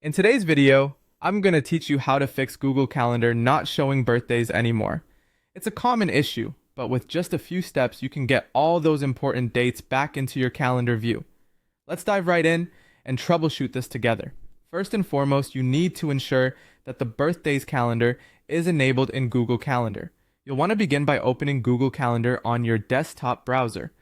In today's video, I'm going to teach you how to fix Google Calendar not showing birthdays anymore. It's a common issue, but with just a few steps, you can get all those important dates back into your calendar view. Let's dive right in and troubleshoot this together. First and foremost, you need to ensure that the birthdays calendar is enabled in Google Calendar. You'll want to begin by opening Google Calendar on your desktop browser.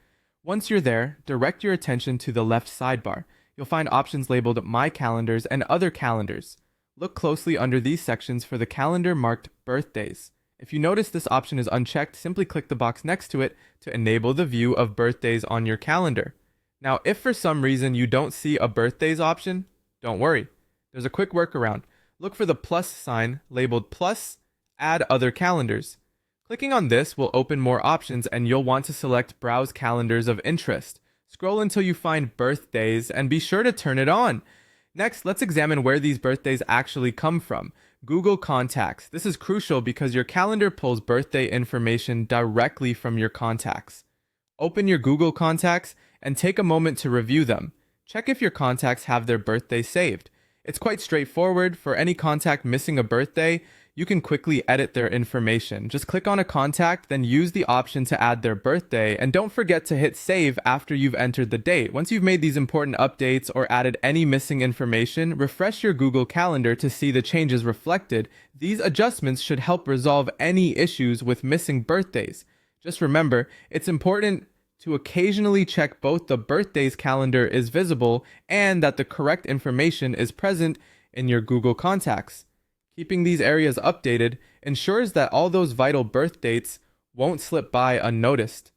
Once you're there, direct your attention to the left sidebar. You'll find options labeled My Calendars and Other Calendars. Look closely under these sections for the calendar marked Birthdays. If you notice this option is unchecked, simply click the box next to it to enable the view of birthdays on your calendar. Now, if for some reason you don't see a birthdays option, don't worry. There's a quick workaround. Look for the plus sign labeled plus, add other calendars. Clicking on this will open more options and you'll want to select Browse Calendars of Interest. Scroll until you find birthdays and be sure to turn it on. Next, let's examine where these birthdays actually come from. Google Contacts. This is crucial because your calendar pulls birthday information directly from your contacts. Open your Google Contacts and take a moment to review them. Check if your contacts have their birthday saved. It's quite straightforward. For any contact missing a birthday, you can quickly edit their information. Just click on a contact, then use the option to add their birthday, and don't forget to hit save after you've entered the date. Once you've made these important updates or added any missing information, refresh your Google Calendar to see the changes reflected. These adjustments should help resolve any issues with missing birthdays. Just remember, it's important to occasionally check both the birthdays calendar is visible and that the correct information is present in your Google Contacts. Keeping these areas updated ensures that all those vital birth dates won't slip by unnoticed.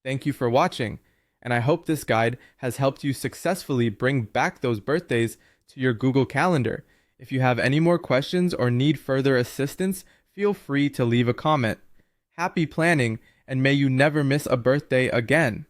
Thank you for watching, and I hope this guide has helped you successfully bring back those birthdays to your Google Calendar. If you have any more questions or need further assistance, feel free to leave a comment. Happy planning, and may you never miss a birthday again.